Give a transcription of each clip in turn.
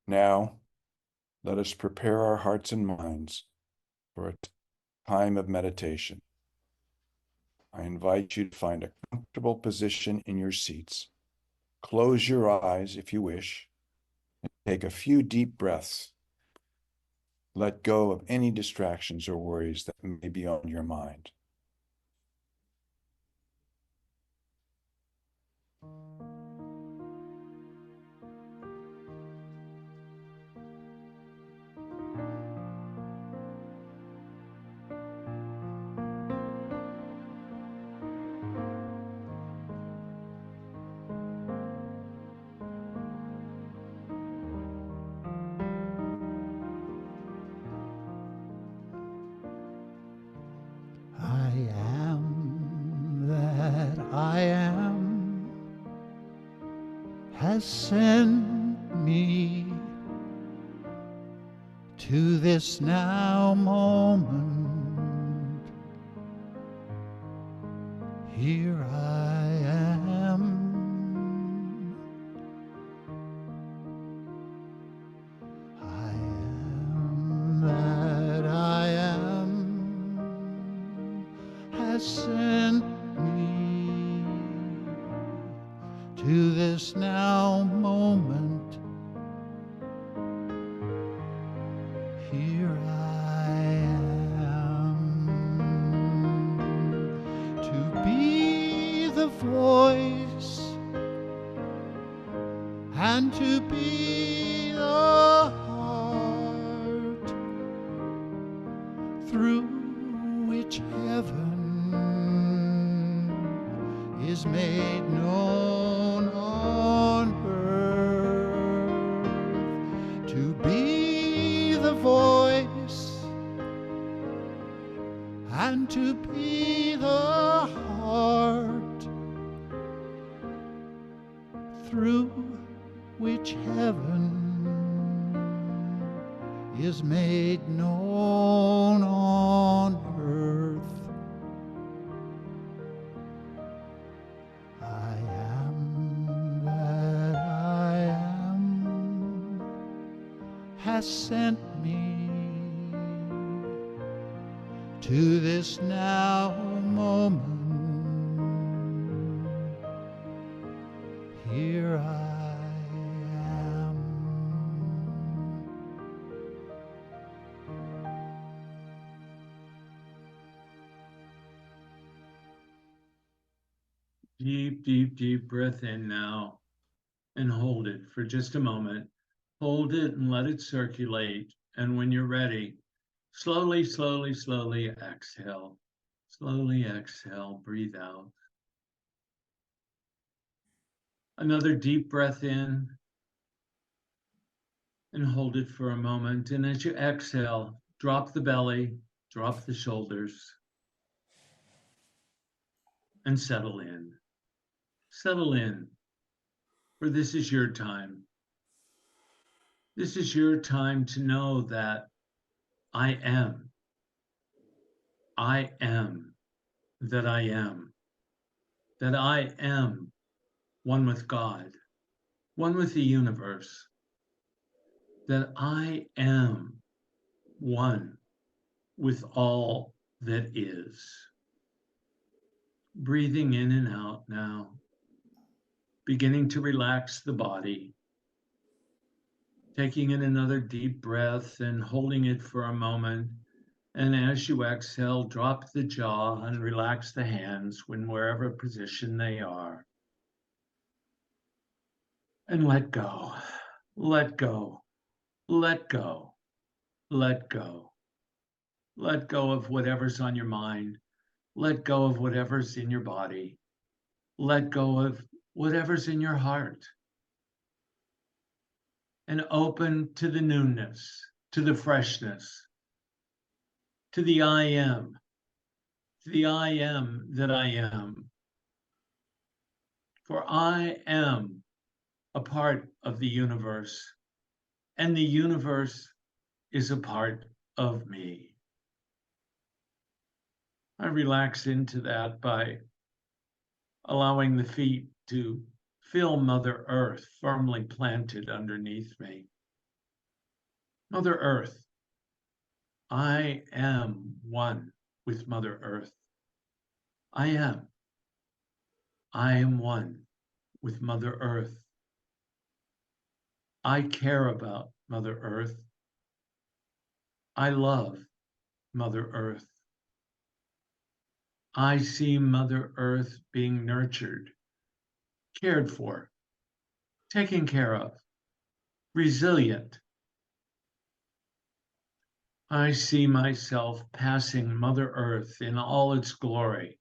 Now, let us prepare our hearts and minds for a time of meditation. I invite you to find a comfortable position in your seats. Close your eyes if you wish, and take a few deep breaths. Let go of any distractions or worries that may be on your mind. I am that I am has sent me to this now moment. Here I am. I am that I am has sent me to this now moment. Here I am to be the voice and to be the heart through which heaven is made known on earth. To be the voice and to be the heart through which heaven is made known on earth. I am that I am has sent me to this now moment. Here I am. Deep, deep, deep breath in now and hold it for just a moment. Hold it and let it circulate. And when you're ready, slowly, slowly, slowly exhale. Slowly exhale, breathe out. Another deep breath in and hold it for a moment. And as you exhale, drop the belly, drop the shoulders, and settle in. Settle in, for this is your time. This is your time to know that I am. I am that I am. That I am one with God, one with the universe. That I am one with all that is. Breathing in and out now, beginning to relax the body, taking in another deep breath and holding it for a moment. And as you exhale, drop the jaw and relax the hands in wherever position they are. And let go, let go, let go, let go. Let go of whatever's on your mind. Let go of whatever's in your body. Let go of whatever's in your heart. And open to the newness, to the freshness, to the I am, to the I am that I am. For I am a part of the universe, and the universe is a part of me. I relax into that by allowing the feet to feel Mother Earth firmly planted underneath me. Mother Earth. I am one with Mother Earth. I am. I am one with Mother Earth. I care about Mother Earth. I love Mother Earth. I see Mother Earth being nurtured, cared for, taken care of, resilient. I see myself passing Mother Earth in all its glory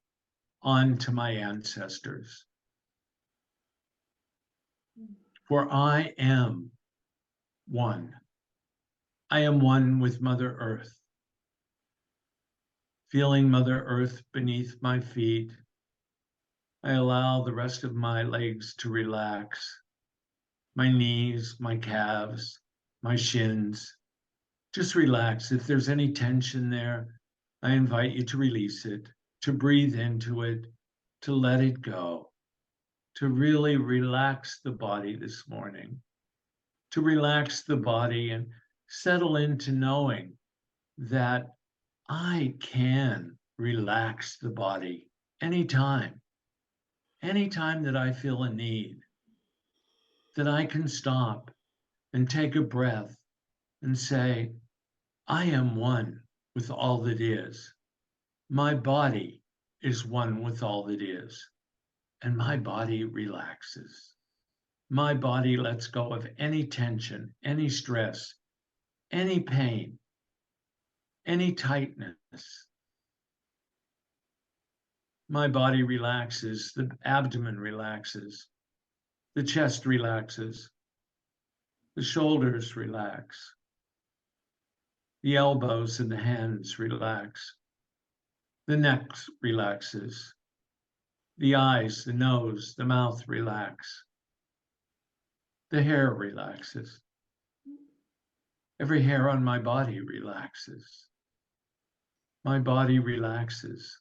on to my ancestors. For I am one. I am one with Mother Earth. Feeling Mother Earth beneath my feet, I allow the rest of my legs to relax. My knees, my calves, my shins. Just relax. If there's any tension there, I invite you to release it, to breathe into it, to let it go, to really relax the body this morning, to relax the body and settle into knowing that I can relax the body anytime that I feel a need, that I can stop and take a breath and say, I am one with all that is. My body is one with all that is. And my body relaxes. My body lets go of any tension, any stress, any pain, any tightness. My body relaxes, the abdomen relaxes, the chest relaxes, the shoulders relax, the elbows and the hands relax, the neck relaxes, the eyes, the nose, the mouth relax, the hair relaxes. Every hair on my body relaxes. My body relaxes.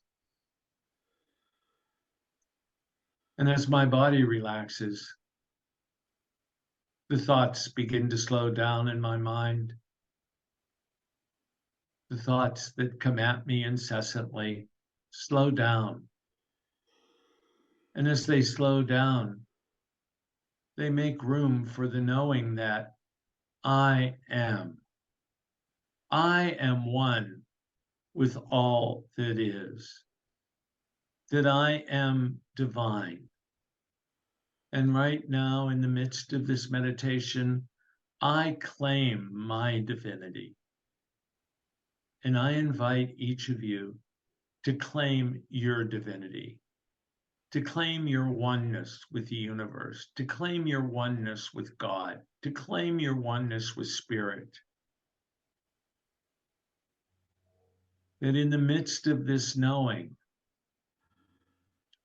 And as my body relaxes, the thoughts begin to slow down in my mind. The thoughts that come at me incessantly slow down. And as they slow down, they make room for the knowing that I am. I am one with all that is. That I am divine. And right now, in the midst of this meditation, I claim my divinity. And I invite each of you to claim your divinity, to claim your oneness with the universe, to claim your oneness with God, to claim your oneness with Spirit. That in the midst of this knowing,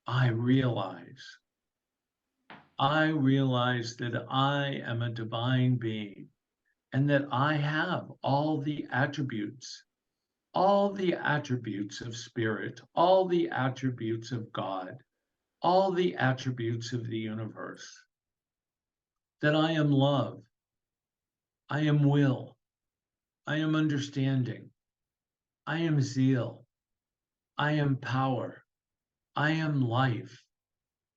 I realize that I am a divine being and that I have all the attributes of Spirit, all the attributes of God, all the attributes of the universe. That I am love, I am will, I am understanding, I am zeal, I am power, I am life,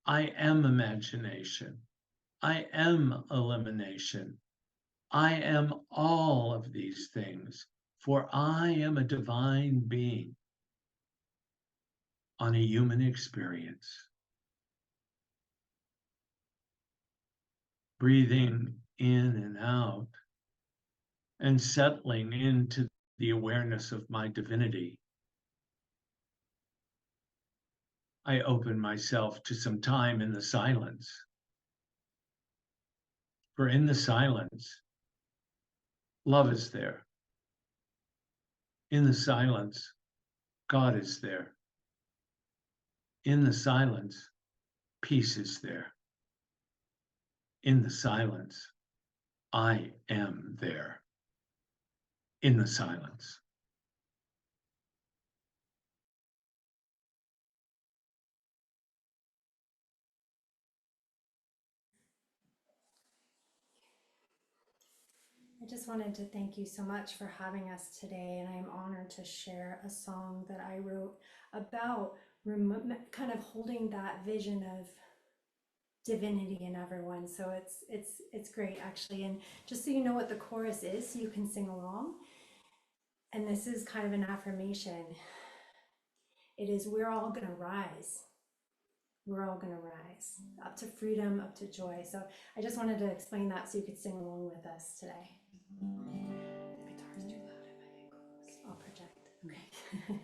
I am imagination, I am elimination, I am all of these things, for I am a divine being on a human experience. Breathing in and out and settling into the awareness of my divinity, I open myself to some time in the silence. For in the silence, love is there. In the silence, God is there. In the silence, peace is there. In the silence, I am there. In the silence. just wanted to thank you so much for having us today, and I'm honored to share a song that I wrote about kind of holding that vision of divinity in everyone. So it's great actually. And just so you know what the chorus is, so you can sing along. And this is kind of an affirmation. It is, we're all gonna rise. We're all gonna rise up to freedom, up to joy. So I just wanted to explain that so you could sing along with us today. The guitar's too loud if I get close. I'll project. Okay.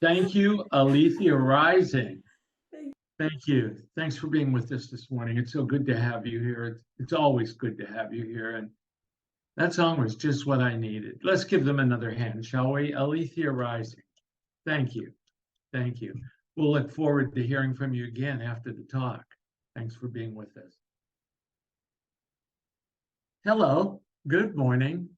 Thank you, Alethea Rising. Thank Thank you. Thanks for being with us this morning. It's so good to have you here. It's always good to have you here. And that song was just what I needed. Let's give them another hand, shall we? Alethea Rising. Thank you. Thank you. We'll look forward to hearing from you again after the talk. Thanks for being with us. Hello. Good morning.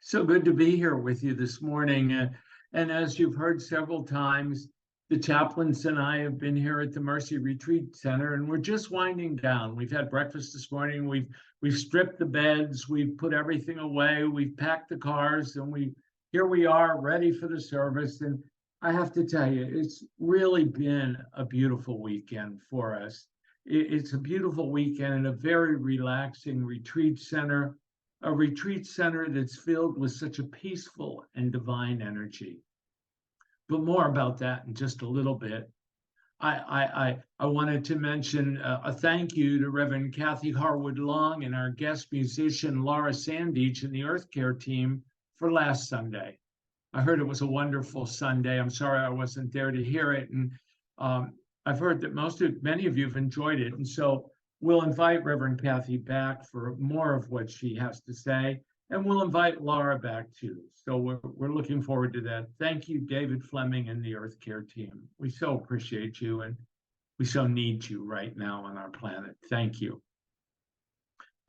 So good to be here with you this morning. And as you've heard several times, the chaplains and I have been here at the Mercy Retreat Center, and we're just winding down. We've had breakfast this morning. We've stripped the beds. We've put everything away. We've packed the cars, and here we are ready for the service. And I have to tell you, it's really been a beautiful weekend for us. It's a beautiful weekend and a very relaxing retreat center, a retreat center that's filled with such a peaceful and divine energy. But more about that in just a little bit. I wanted to mention a thank you to Reverend Kathy Harwood Long and our guest musician Laura Sandich and the Earth Care team for last Sunday. I heard it was a wonderful Sunday. I'm sorry I wasn't there to hear it, and I've heard that many of you have enjoyed it, and so we'll invite Reverend Kathy back for more of what she has to say, and we'll invite Laura back too. So we're looking forward to that. Thank you, David Fleming and the Earth Care team. We so appreciate you, and we so need you right now on our planet. Thank you.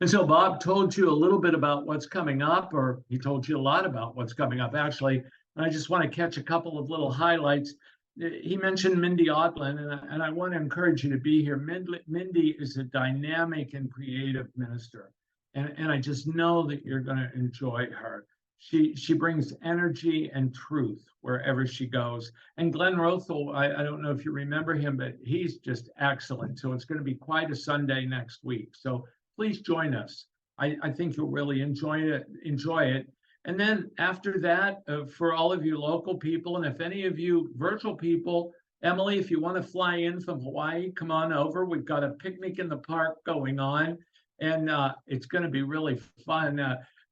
And so Bob told you a little bit about what's coming up, or he told you a lot about what's coming up, actually. And I just want to catch a couple of little highlights. He mentioned Mindy Odlin, and I want to encourage you to be here. Mindy is a dynamic and creative minister, and I just know that you're going to enjoy her. She brings energy and truth wherever she goes. And Glenn Rothel, I don't know if you remember him, but he's just excellent. So it's going to be quite a Sunday next week. So please join us. I think you'll really enjoy it. And then after that, for all of you local people, and if any of you virtual people, Emily, if you want to fly in from Hawaii, come on over. We've got a picnic in the park going on, and it's going to be really fun.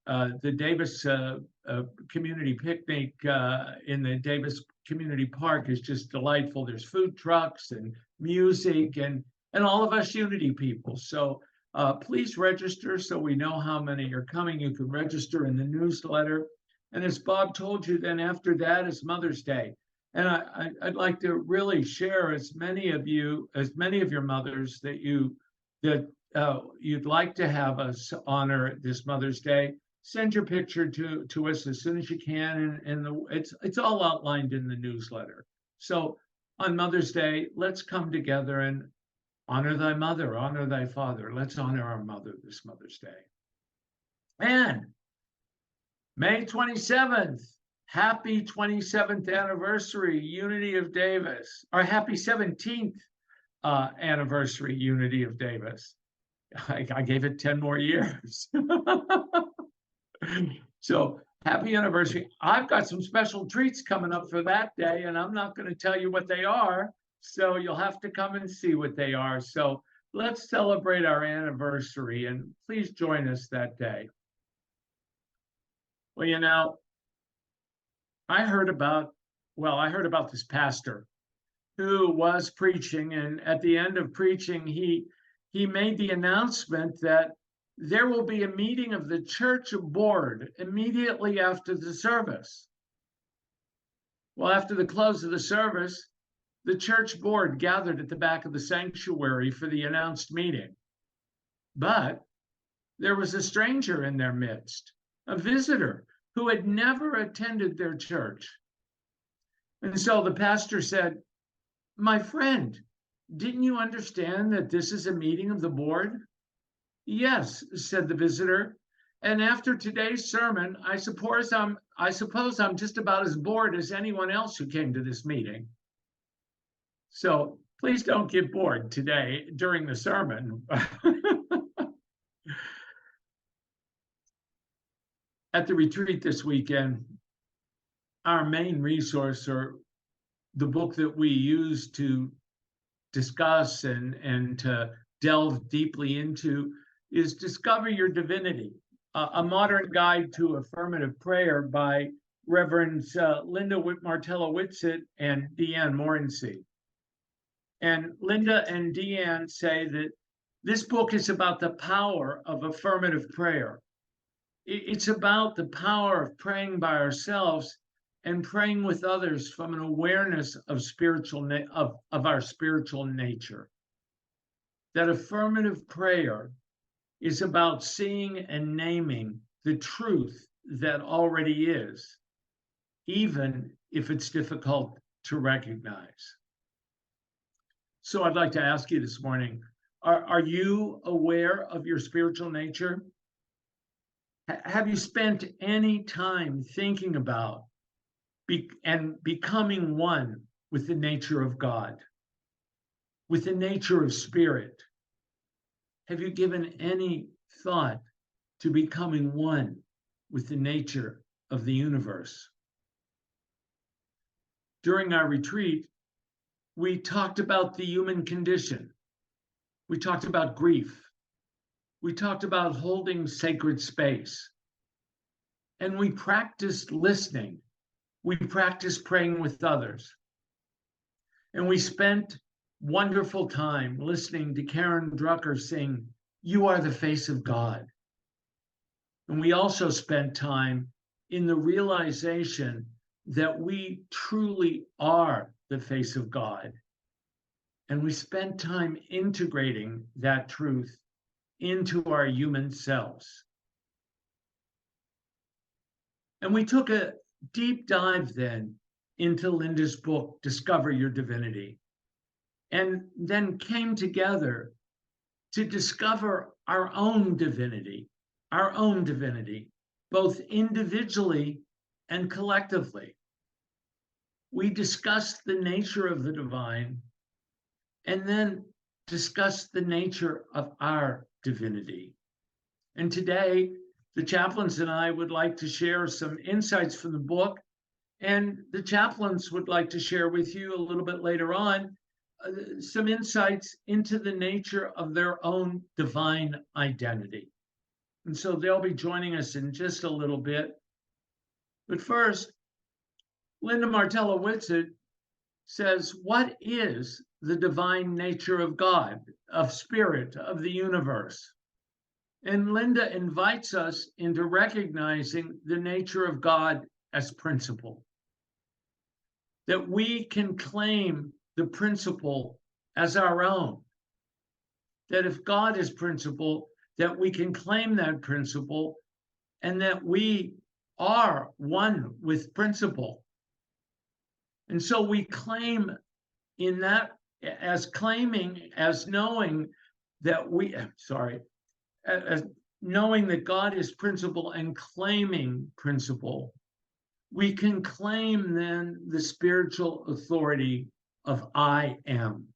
The Davis Community Picnic in the Davis Community Park is just delightful. There's food trucks and music and all of us Unity people. So please register so we know how many are coming. You can register in the newsletter. And as Bob told you, then after that is Mother's Day. And I'd like to really share as many of your mothers that you'd like to have us honor this Mother's Day. Send your picture to us as soon as you can. And it's all outlined in the newsletter. So on Mother's Day, let's come together and honor thy mother, honor thy father. Let's honor our mother this Mother's Day. And May 27th, happy 27th anniversary, Unity of Davis, or happy 17th anniversary, Unity of Davis. I gave it 10 more years. So happy anniversary. I've got some special treats coming up for that day, and I'm not going to tell you what they are. So you'll have to come and see what they are. So let's celebrate our anniversary, and please join us that day. Well, you know, I heard about this pastor who was preaching, and at the end of preaching, he made the announcement that there will be a meeting of the church board immediately after the service. Well, after the close of the service, the church board gathered at the back of the sanctuary for the announced meeting. But there was a stranger in their midst, a visitor who had never attended their church. And so the pastor said, "My friend, didn't you understand that this is a meeting of the board?" "Yes," said the visitor. "And after today's sermon, I suppose I'm just about as bored as anyone else who came to this meeting." So please don't get bored today during the sermon. At the retreat this weekend, our main resource, or the book that we use to discuss and to delve deeply into, is Discover Your Divinity, a modern guide to affirmative prayer by Reverends Linda Martella-Whitsitt and Deanne Morency. And Linda and Deanne say that this book is about the power of affirmative prayer. It's about the power of praying by ourselves and praying with others from an awareness of our spiritual nature. That affirmative prayer is about seeing and naming the truth that already is, even if it's difficult to recognize. So I'd like to ask you this morning, are you aware of your spiritual nature? Have you spent any time thinking about and becoming one with the nature of God, with the nature of spirit? Have you given any thought to becoming one with the nature of the universe? During our retreat, we talked about the human condition. We talked about grief. We talked about holding sacred space. And we practiced listening. We practiced praying with others. And we spent wonderful time listening to Karen Drucker sing, "You Are the Face of God." And we also spent time in the realization that we truly are the face of God. And we spent time integrating that truth into our human selves. And we took a deep dive then into Linda's book, Discover Your Divinity, and then came together to discover our own divinity, both individually and collectively. We discussed the nature of the divine and then discussed the nature of our divinity. And today, the chaplains and I would like to share some insights from the book, and the chaplains would like to share with you a little bit later on some insights into the nature of their own divine identity. And so they'll be joining us in just a little bit. But first, Linda Martella-Whitsitt says, what is the divine nature of God, of spirit, of the universe? And Linda invites us into recognizing the nature of God as principle. That we can claim the principle as our own. That if God is principle, that we can claim that principle and that we are one with principle. And so we claim in that as knowing that as knowing that God is principle and claiming principle, we can claim then the spiritual authority of I am.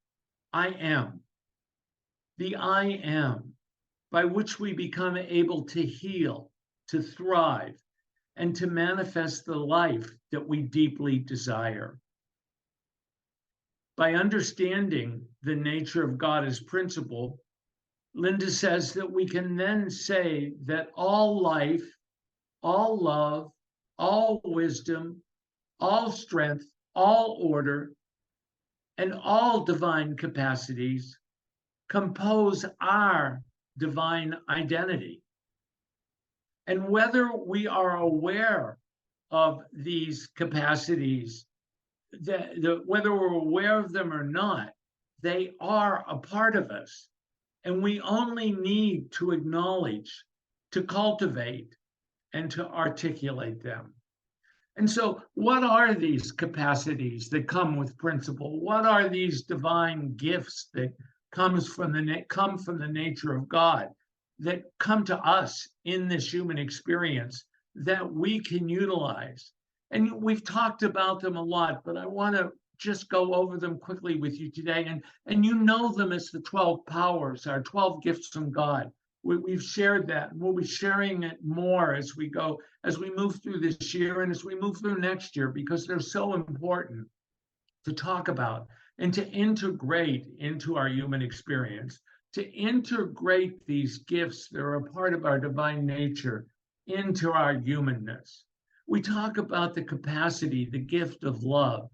I am. The I am, by which we become able to heal, to thrive, and to manifest the life that we deeply desire. By understanding the nature of God as principle, Linda says that we can then say that all life, all love, all wisdom, all strength, all order, and all divine capacities compose our divine identity. And whether we are aware of these capacities, whether we're aware of them or not, they are a part of us. And we only need to acknowledge, to cultivate, and to articulate them. And so what are these capacities that come with principle? What are these divine gifts that come from the nature of God, that come to us in this human experience that we can utilize? And we've talked about them a lot, but I want to just go over them quickly with you today. And you know them as the 12 powers, our 12 gifts from God. We've shared that, and we'll be sharing it more as we go, as we move through this year and as we move through next year, because they're so important to talk about and to integrate into our human experience, to integrate these gifts that are a part of our divine nature into our humanness. We talk about the capacity, the gift of love,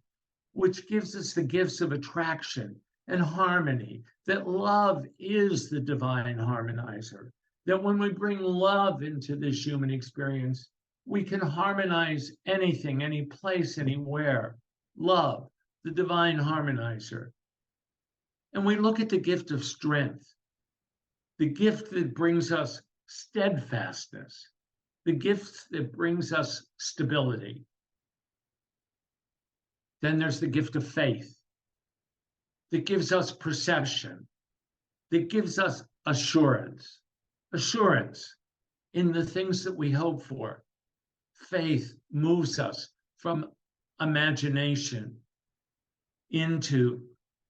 which gives us the gifts of attraction and harmony, that love is the divine harmonizer, that when we bring love into this human experience, we can harmonize anything, any place, anywhere. Love, the divine harmonizer. And we look at the gift of strength, the gift that brings us steadfastness, the gift that brings us stability. Then there's the gift of faith that gives us perception, that gives us assurance, assurance in the things that we hope for. Faith moves us from imagination into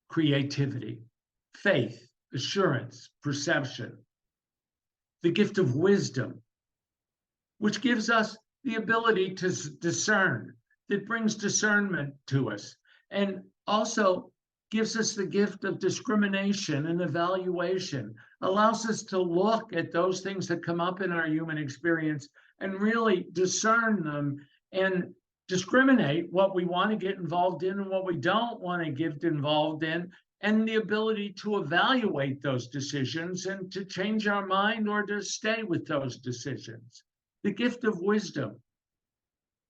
creativity. Faith, assurance, perception. The gift of wisdom, which gives us the ability to discern, that brings discernment to us, and also gives us the gift of discrimination and evaluation, allows us to look at those things that come up in our human experience and really discern them and discriminate what we want to get involved in and what we don't want to get involved in, and the ability to evaluate those decisions and to change our mind or to stay with those decisions. The gift of wisdom.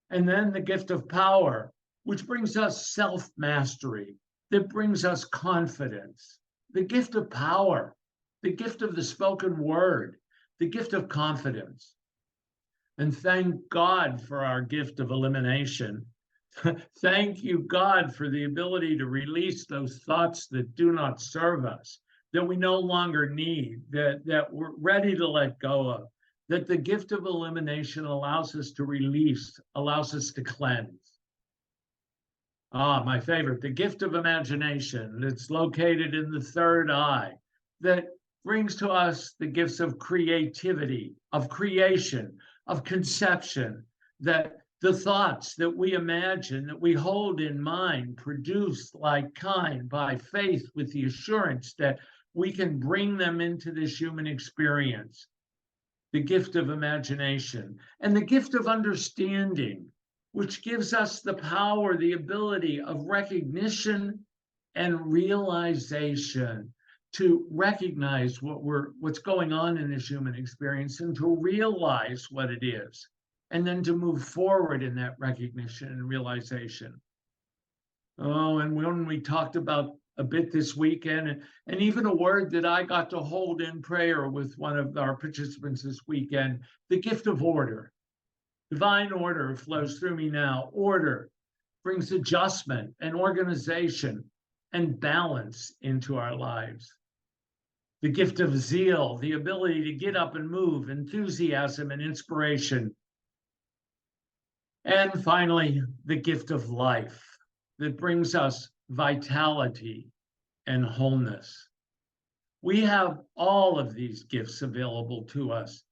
And then the gift of power, which brings us self-mastery, that brings us confidence. The gift of power, the gift of the spoken word, the gift of confidence. And thank God for our gift of elimination. Thank you, God, for the ability to release those thoughts that do not serve us, that we no longer need, that we're ready to let go of, that the gift of elimination allows us to release, allows us to cleanse. Ah, my favorite, the gift of imagination that's located in the third eye, that brings to us the gifts of creativity, of creation, of conception, that the thoughts that we imagine, that we hold in mind, produced like kind by faith with the assurance that we can bring them into this human experience. The gift of imagination, and the gift of understanding, which gives us the power, the ability of recognition and realization, to recognize what's going on in this human experience and to realize what it is, and then to move forward in that recognition and realization. Oh, and when we talked about a bit this weekend, and even a word that I got to hold in prayer with one of our participants this weekend, the gift of order. Divine order flows through me now. Order brings adjustment and organization and balance into our lives. The gift of zeal, the ability to get up and move, enthusiasm and inspiration. And finally, the gift of life that brings us vitality and wholeness. We have all of these gifts available to us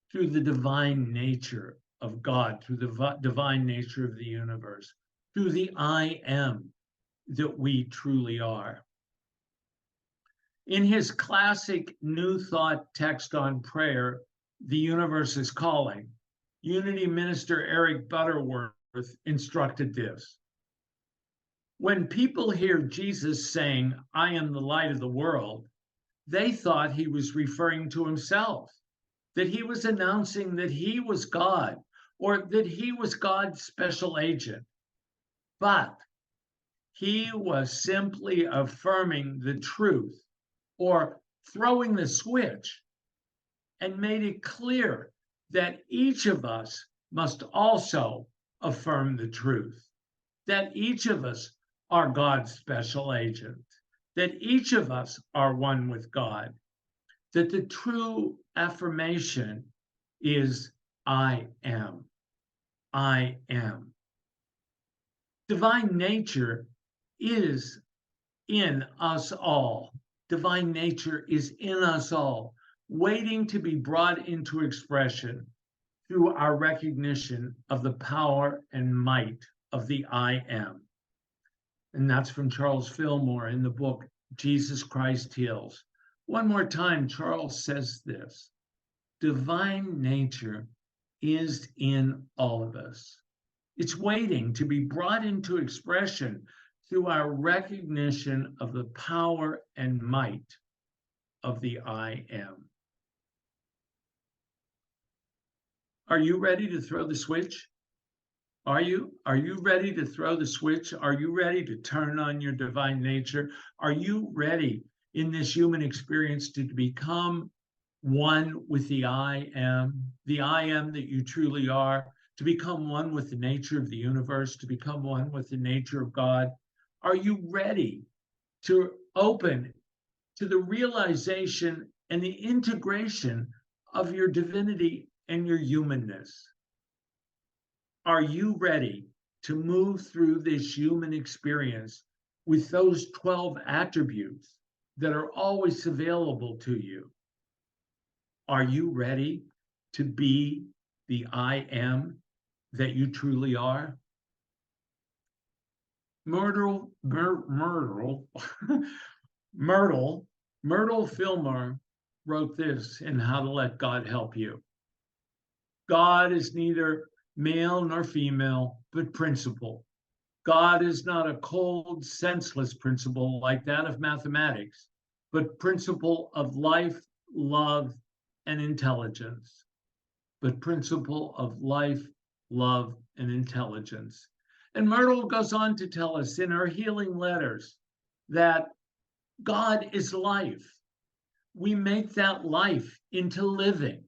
through the divine nature of God, through the divine nature of the universe, through the I am that we truly are. In his classic New Thought text on prayer, The Universe is Calling, Unity Minister Eric Butterworth instructed this: when people hear Jesus saying, "I am the light of the world," they thought he was referring to himself, that he was announcing that he was God, or that he was God's special agent. But he was simply affirming the truth, or throwing the switch, and made it clear that each of us must also affirm the truth, that each of us are God's special agent, that each of us are one with God, that the true affirmation is, I am. I am. Divine nature is in us all. Divine nature is in us all, waiting to be brought into expression through our recognition of the power and might of the I am. And that's from Charles Fillmore in the book, Jesus Christ Heals. One more time, Charles says this: divine nature is in all of us. It's waiting to be brought into expression through our recognition of the power and might of the I am. Are you ready to throw the switch? Are you? Are you ready to throw the switch? Are you ready to turn on your divine nature? Are you ready in this human experience to become one with the I am that you truly are, to become one with the nature of the universe, to become one with the nature of God? Are you ready to open to the realization and the integration of your divinity and your humanness? Are you ready to move through this human experience with those 12 attributes that are always available to you? Are you ready to be the I am that you truly are? Myrtle Fillmore wrote this in How to Let God Help You. God is neither male nor female, but principle. God is not a cold, senseless principle like that of mathematics, but principle of life, love, and intelligence. But principle of life, love, and intelligence. And Myrtle goes on to tell us in her healing letters that God is life. We make that life into living,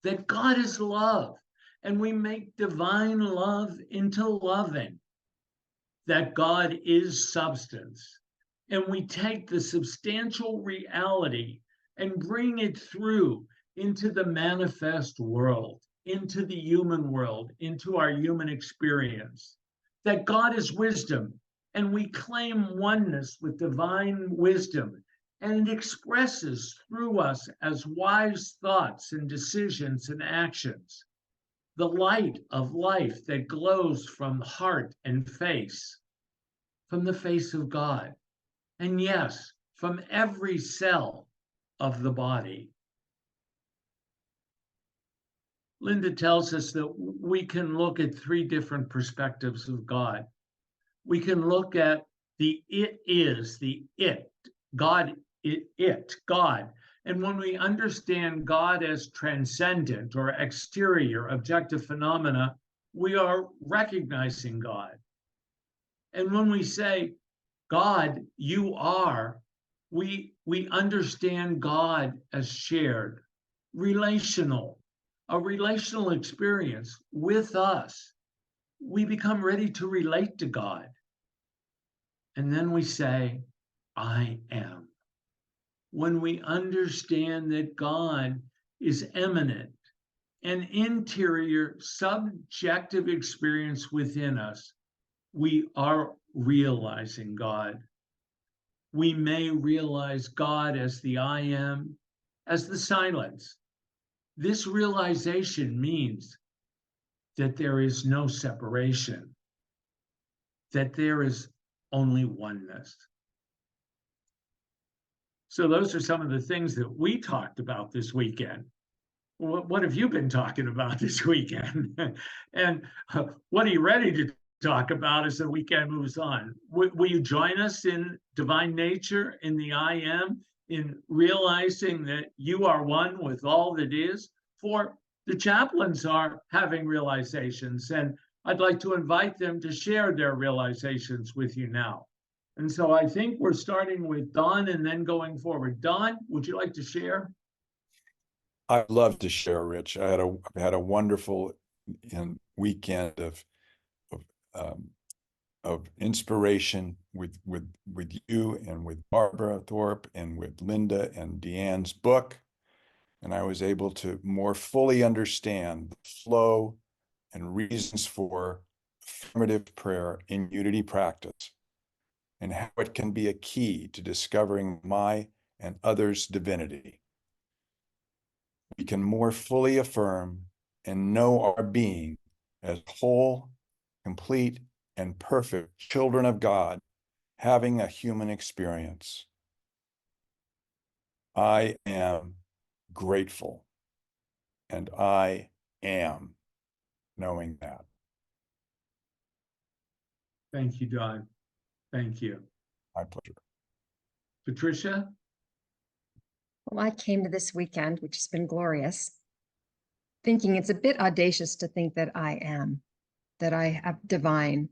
that God is love, and we make divine love into loving, that God is substance, and we take the substantial reality and bring it through into the manifest world, into the human world, into our human experience, that God is wisdom, and we claim oneness with divine wisdom, and it expresses through us as wise thoughts and decisions and actions, the light of life that glows from heart and face, from the face of God, and yes, from every cell of the body. Linda tells us that we can look at three different perspectives of God. We can look at the it is, the it, God, God. And when we understand God as transcendent or exterior, objective phenomena, we are recognizing God. And when we say, God, you are, we understand God as shared, relational, a relational experience with us. We become ready to relate to God. And then we say, I am. When we understand that God is eminent, an interior, subjective experience within us, we are realizing God. We may realize God as the I am, as the silence. This realization means that there is no separation, that there is only oneness. So those are some of the things that we talked about this weekend. What have you been talking about this weekend? And what are you ready to talk about as the weekend moves on? Will you join us in divine nature, in the I am, in realizing that you are one with all that is? For the chaplains are having realizations, and I'd like to invite them to share their realizations with you now. And so I think we're starting with Don and then going forward. Don, would you like to share? I'd love to share, Rich. I had a wonderful weekend of, um, of inspiration with you and with Barbara Thorpe and with Linda and Deanne's book, and I was able to more fully understand the flow and reasons for affirmative prayer in unity practice, and how it can be a key to discovering my and others' divinity. We can more fully affirm and know our being as whole, complete, and perfect children of God, having a human experience. I am grateful, and I am knowing that. Thank you, Doug. Thank you. My pleasure. Patricia? Well, I came to this weekend, which has been glorious, thinking it's a bit audacious to think that I have divine.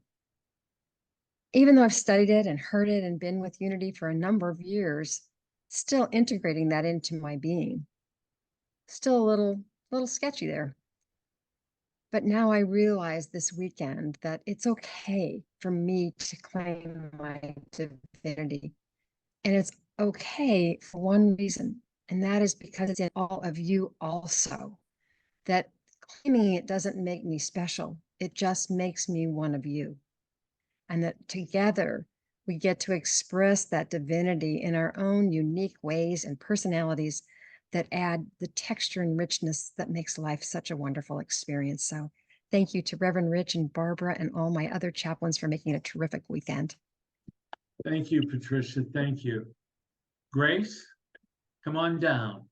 Even though I've studied it and heard it and been with Unity for a number of years, still integrating that into my being. Still a little sketchy there. But now I realize this weekend that it's okay for me to claim my divinity. And it's okay for one reason, and that is because it's in all of you also. That claiming it doesn't make me special. It just makes me one of you. And that together we get to express that divinity in our own unique ways and personalities that add the texture and richness that makes life such a wonderful experience. So thank you to Reverend Rich and Barbara and all my other chaplains for making it a terrific weekend. Thank you, Patricia. Thank you. Grace, come on down.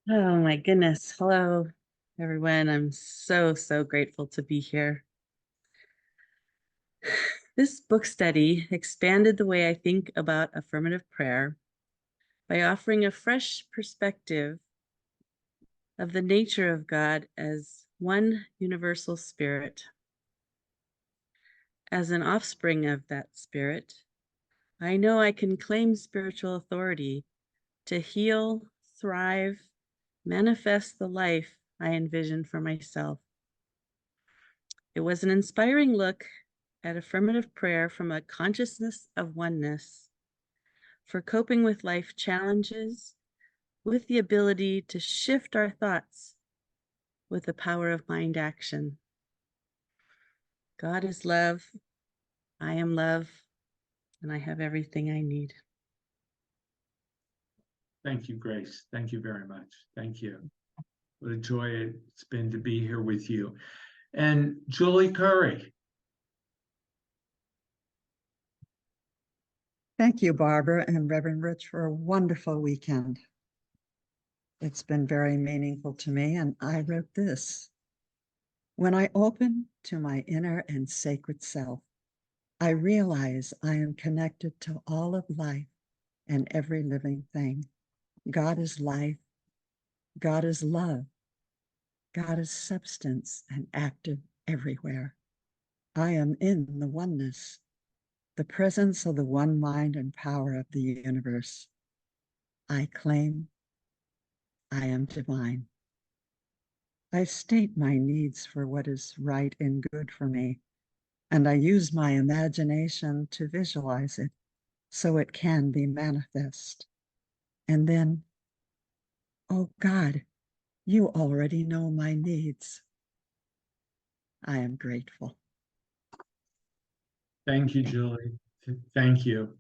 Oh my goodness. Hello, everyone. I'm so grateful to be here. This book study expanded the way I think about affirmative prayer by offering a fresh perspective of the nature of God as one universal spirit. As an offspring of that spirit, I know I can claim spiritual authority to heal, thrive, manifest the life I envision for myself. It was an inspiring look at affirmative prayer from a consciousness of oneness for coping with life challenges with the ability to shift our thoughts with the power of mind action. God is love, I am love, and I have everything I need. Thank you, Grace. Thank you very much. Thank you. What a joy it's been to be here with you. And Julie Curry. Thank you, Barbara and Reverend Rich, for a wonderful weekend. It's been very meaningful to me, and I wrote this. When I open to my inner and sacred self, I realize I am connected to all of life and every living thing. God is life. God is love. God is substance and active everywhere. I am in the oneness, the presence of the one mind and power of the universe. I claim I am divine. I state my needs for what is right and good for me, and I use my imagination to visualize it so it can be manifest. And then, oh God, you already know my needs. I am grateful. Thank you, Julie. Thank you.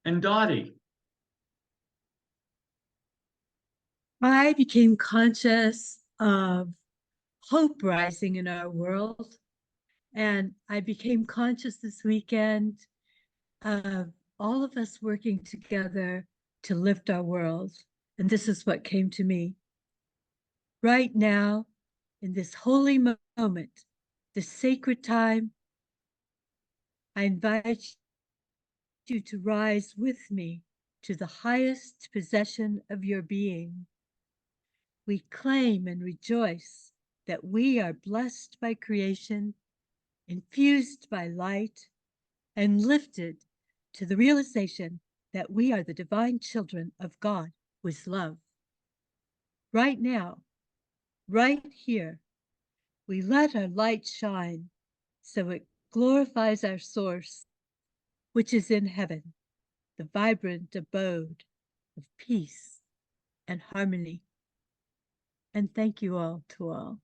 And Dottie. I became conscious of hope rising in our world. And I became conscious this weekend of all of us working together to lift our world. And this is what came to me. Right now, in this holy moment, this sacred time, I invite you to rise with me to the highest possession of your being. We claim and rejoice that we are blessed by creation, infused by light, and lifted to the realization that we are the divine children of God with love. Right now, right here, we let our light shine so it glorifies our source, which is in heaven, the vibrant abode of peace and harmony. And thank you all to all.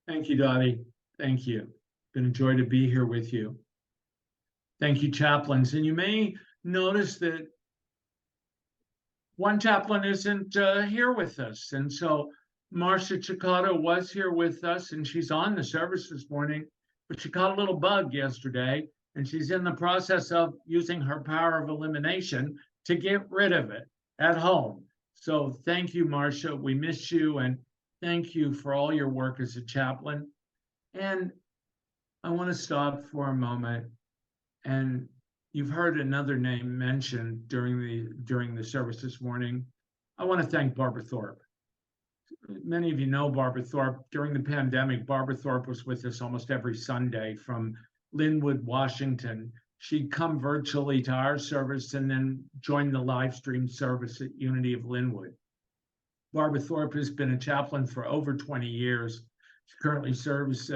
Thank you, Dottie. Thank you. Been a joy to be here with you. Thank you, chaplains. And you may notice that one chaplain isn't here with us. And so Marcia Chicotto was here with us, and she's on the service this morning, but she caught a little bug yesterday, and she's in the process of using her power of elimination to get rid of it at home. So thank you, Marcia. We miss you, and thank you for all your work as a chaplain. And I want to stop for a moment, and you've heard another name mentioned during the service this morning. I want to thank Barbara Thorpe. Many of you know Barbara Thorpe. During the pandemic, Barbara Thorpe was with us almost every Sunday from Linwood, Washington. She'd come virtually to our service and then join the live stream service at Unity of Linwood. Barbara Thorpe has been a chaplain for over 20 years. She currently serves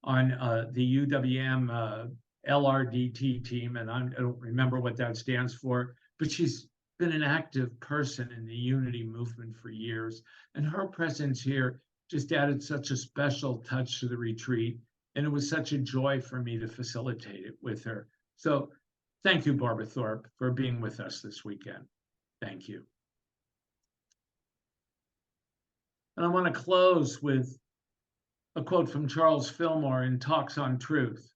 on the UWM LRDT team, and I don't remember what that stands for, but she's been an active person in the Unity movement for years. And her presence here just added such a special touch to the retreat. And it was such a joy for me to facilitate it with her. So thank you, Barbara Thorpe, for being with us this weekend. Thank you. And I want to close with a quote from Charles Fillmore in Talks on Truth.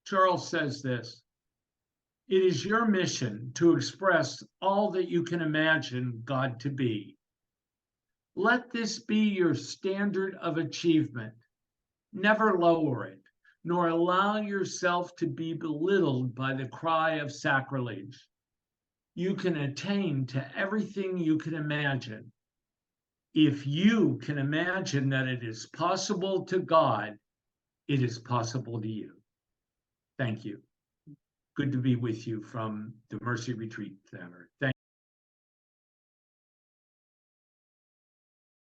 Charles says this: "It is your mission to express all that you can imagine God to be. Let this be your standard of achievement. Never lower it, nor allow yourself to be belittled by the cry of sacrilege. You can attain to everything you can imagine. If you can imagine that it is possible to God, it is possible to you." Thank you. Good to be with you from the Mercy Retreat Center. Thank you.